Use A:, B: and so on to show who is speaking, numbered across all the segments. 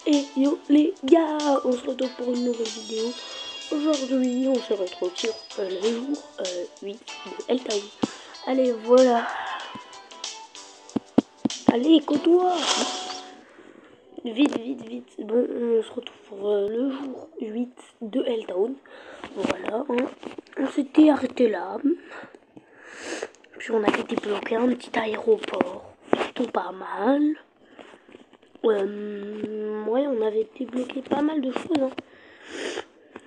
A: Et yo les gars, on se retrouve pour une nouvelle vidéo. Aujourd'hui, on se retrouve sur le jour 8 de Eltaï. Allez, voilà. Allez, côtoie. Vite, vite, vite. Bon, on se retrouve pour le jour 8 de Helltown. Voilà, hein. On s'était arrêté là. Puis on avait débloqué un petit aéroport. Plutôt pas mal. Ouais, on avait débloqué pas mal de choses. Hein.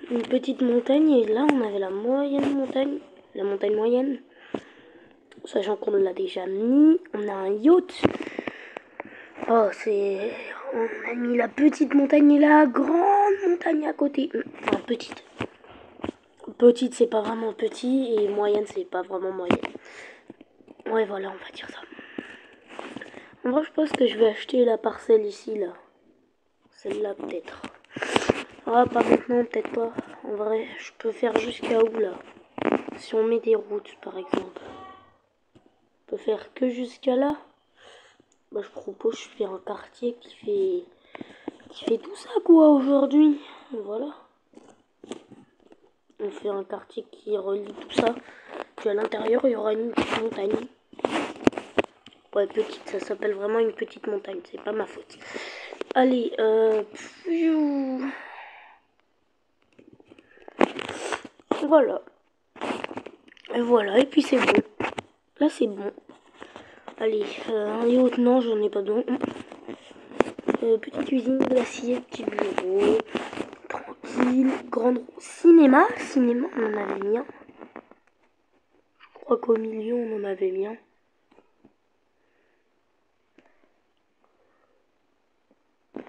A: Une petite montagne et là on avait la moyenne montagne. La montagne moyenne. Sachant qu'on l'a déjà mis. On a un yacht. Oh, c'est... On a mis la petite montagne et la grande montagne à côté. Enfin, petite. Petite, c'est pas vraiment petit. Et moyenne, c'est pas vraiment moyenne. Ouais, voilà, on va dire ça. En vrai, je pense que je vais acheter la parcelle ici, là. Celle-là, peut-être. Ah, pas maintenant, peut-être pas. En vrai, je peux faire jusqu'à où, là? Si on met des routes, par exemple. On peut faire que jusqu'à là. Bah, je propose, je fais un quartier qui fait tout ça, quoi, aujourd'hui. Voilà. On fait un quartier qui relie tout ça. Puis à l'intérieur, il y aura une petite montagne. Ouais, petite, ça s'appelle vraiment une petite montagne. C'est pas ma faute. Allez, voilà. Et voilà, et puis c'est bon. Là, c'est bon. Allez, un yacht, non, j'en ai pas besoin. Petite cuisine, glacier, petit bureau. Tranquille. Grande cinéma. Cinéma, on en avait mis un. Je crois qu'au milieu, on en avait mis un.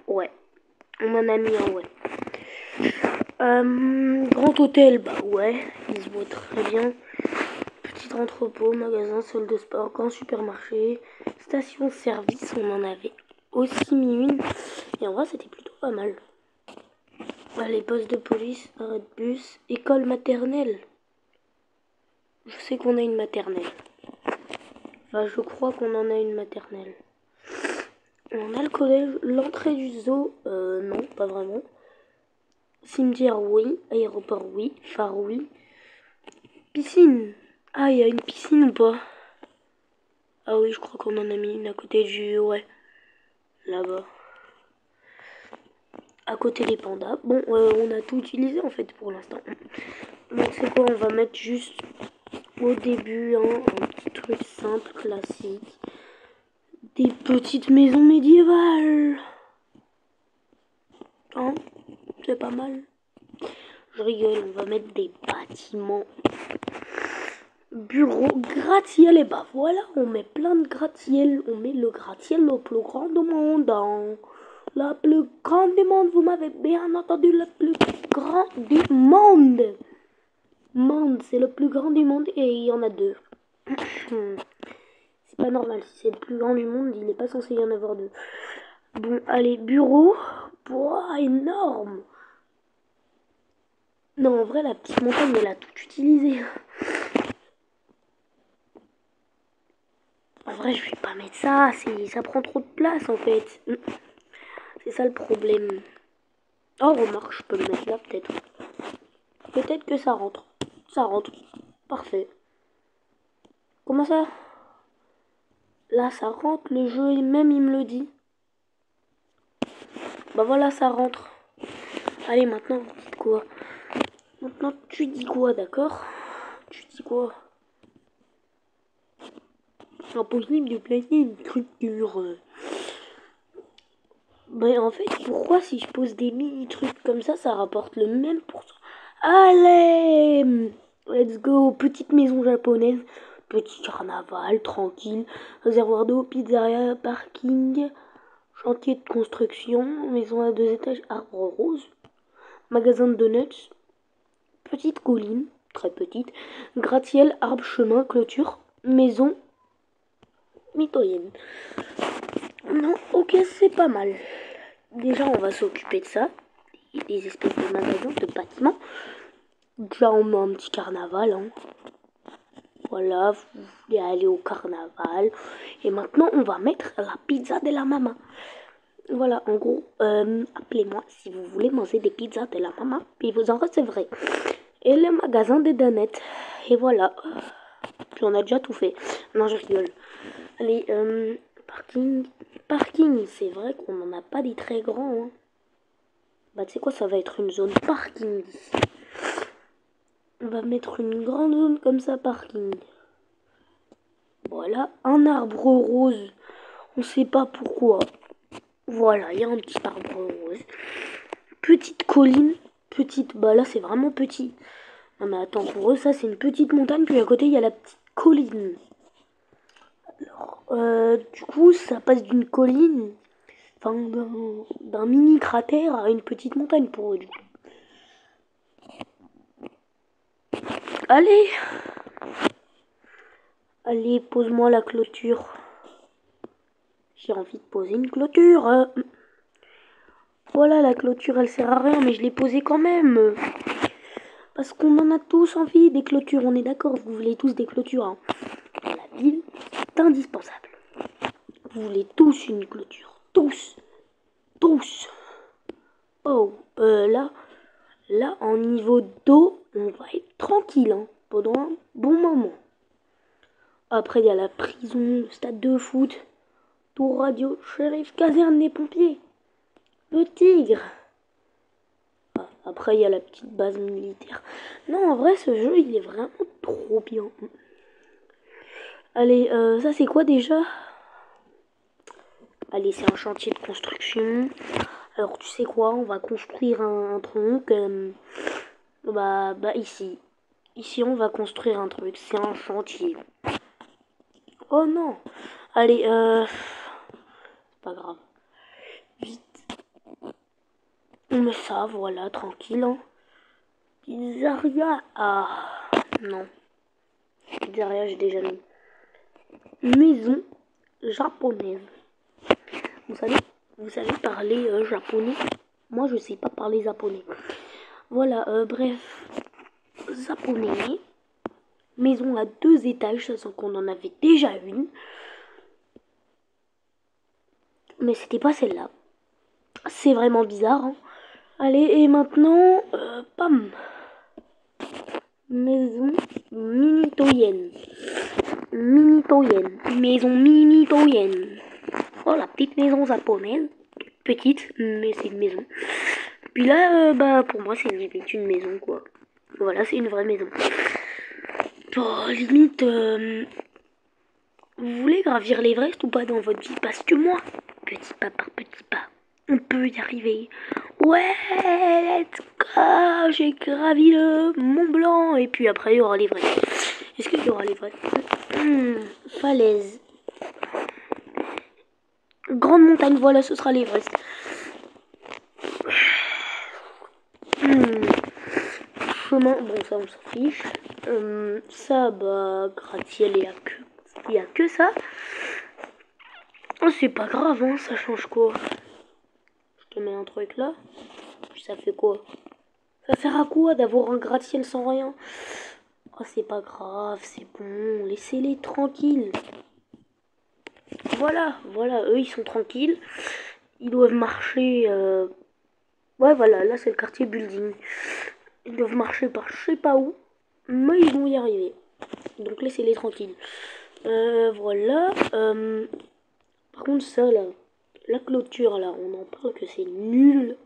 A: Ouais. On en a mis un, ouais. Grand hôtel, bah ouais, il se voit très bien. Petit entrepôt, magasin, salle de sport, grand supermarché, station service, on en avait aussi mis une. Et en vrai, c'était plutôt pas mal. Les postes de police, arrêt de bus, école maternelle. Je sais qu'on a une maternelle. Enfin, je crois qu'on en a une maternelle. On a le collège, l'entrée du zoo, non, pas vraiment. Cimetière, oui. Aéroport, oui. Phare, oui. Piscine. Ah, il y a une piscine ou pas? Ah oui, je crois qu'on en a mis une à côté du... Ouais. Là-bas. À côté des pandas. Bon, on a tout utilisé en fait pour l'instant. Donc c'est quoi? On va mettre juste au début hein, un petit truc simple, classique. Des petites maisons médiévales. Hein? C'est pas mal. Je rigole, on va mettre des bâtiments. Bureau, gratte-ciel, et bah voilà, on met plein de gratte-ciel. On met le gratte-ciel le plus grand du monde. Hein. La plus grande du monde, vous m'avez bien entendu, le plus grand du monde. Monde, c'est le plus grand du monde et il y en a deux. C'est pas normal, si c'est le plus grand du monde, il n'est pas censé y en avoir deux. Bon, allez, bureau. Boah, énorme. Non, en vrai, la petite montagne, elle a tout utilisé. En vrai, je vais pas mettre ça, ça prend trop de place en fait. C'est ça le problème. Oh, remarque, je peux le mettre là peut-être. Peut-être que ça rentre. Ça rentre. Parfait. Comment ça? Là, ça rentre, le jeu même il me le dit. Bah voilà, ça rentre. Allez, maintenant, vous dites quoi? Maintenant, tu dis quoi, d'accord? Tu dis quoi? Impossible de placer une structure. Ben en fait, pourquoi si je pose des mini trucs comme ça rapporte le même pourcentage? Allez, let's go. Petite maison japonaise, petit carnaval, tranquille, réservoir d'eau, pizzeria, parking, chantier de construction, maison à 2 étages, arbre rose, magasin de donuts, petite colline, très petite, gratte-ciel, arbre, chemin, clôture, maison mitoyenne. Non, ok, c'est pas mal. Déjà, on va s'occuper de ça. Des espèces de magasins, de bâtiments. Déjà, on met un petit carnaval. Hein. Voilà, vous voulez aller au carnaval. Et maintenant, on va mettre la pizza de la maman. Voilà, en gros, appelez-moi si vous voulez manger des pizzas de la maman, puis vous en recevrez. Et le magasin des Danettes. Et voilà. Puis on a déjà tout fait. Non, je rigole. Allez, parking. Parking, c'est vrai qu'on n'en a pas des très grands. Hein. Bah, tu sais quoi, ça va être une zone parking ici. On va mettre une grande zone comme ça, parking. Voilà, un arbre rose. On sait pas pourquoi. Voilà, il y a un petit arbre rose. Petite colline. Petite, bah là c'est vraiment petit. Non mais attends, pour eux ça c'est une petite montagne, puis à côté il y a la petite colline. Alors, du coup ça passe d'une colline, enfin d'un mini cratère à une petite montagne pour eux du coup. Allez, allez, pose-moi la clôture. J'ai envie de poser une clôture. Voilà, la clôture elle sert à rien, mais je l'ai posée quand même. Parce qu'on en a tous envie des clôtures, on est d'accord, vous voulez tous des clôtures. Hein. La ville, c'est indispensable. Vous voulez tous une clôture. Tous. Tous. Oh, là, en niveau d'eau, on va être tranquille hein, pendant un bon moment. Après, il y a la prison, le stade de foot, tour radio, shérif, caserne des pompiers, le tigre. Ah, après, il y a la petite base militaire. Non, en vrai, ce jeu, il est vraiment trop bien. Allez, ça c'est quoi déjà? Allez, c'est un chantier de construction. Alors, tu sais quoi? On va construire un truc. Bah, ici. Ici, on va construire un truc. C'est un chantier. Oh non! Allez, c'est pas grave. Vite. On met ça, voilà, tranquille. Hein. Pizzeria. Ah, non. Pizzeria, j'ai déjà mis. Maison japonaise. Vous savez parler japonais? Moi, je sais pas parler japonais. Voilà, bref. Japonais. Maison à 2 étages, sachant qu'on en avait déjà une. Mais c'était pas celle-là. C'est vraiment bizarre. Hein. Allez, et maintenant, pam. Maison mini-toyenne. Mini-toyenne. Maison mini-toyenne. Oh, la petite maison japonaise. Petite, mais c'est une maison. Puis là, bah, pour moi, c'est limite une maison, quoi. Voilà, c'est une vraie maison. Oh, limite, vous voulez gravir l'Everest ou pas dans votre vie? Parce que moi, petit pas par petit pas, on peut y arriver. Ouais, let's go! J'ai gravi le Mont Blanc. Et puis après, il y aura l'Everest. Est-ce qu'il y aura l'Everest? Falaise. Grande montagne, voilà, ce sera l'Everest. Chemin, bon, ça, on s'en fiche. Ça, bah, gratte-ciel, il y a que ça. Oh, c'est pas grave, hein, ça change quoi? Je te mets un truc là. Puis ça fait quoi? Ça sert à quoi d'avoir un gratte-ciel sans rien? Oh, c'est pas grave, c'est bon. Laissez-les tranquilles. Voilà, eux, ils sont tranquilles. Ils doivent marcher... Ouais, voilà, là, c'est le quartier building. Ils doivent marcher par je sais pas où. Mais ils vont y arriver. Donc, laissez-les tranquilles. Voilà. Par contre, ça, là... La clôture, là, on en parle que c'est nul.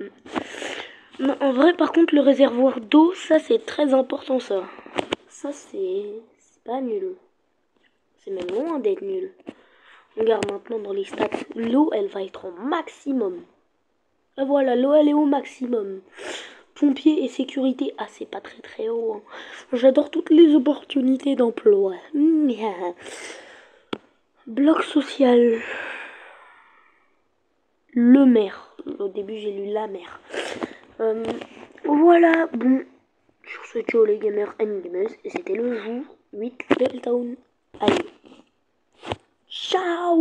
A: Non, en vrai, par contre, le réservoir d'eau, ça, c'est très important, ça. Ça, c'est pas nul. C'est même loin d'être nul. Regarde maintenant dans les stats. L'eau, elle va être au maximum. Ah, voilà, l'eau, elle est au maximum. Pompiers et sécurité. Ah, c'est pas très très haut. Hein. J'adore toutes les opportunités d'emploi. Bloc social. Le maire. Au début, j'ai lu la mer. Voilà, bon. Sur ce, ciao les gamers and gamers. Et c'était le jour 8 de Town. Allez. Ciao!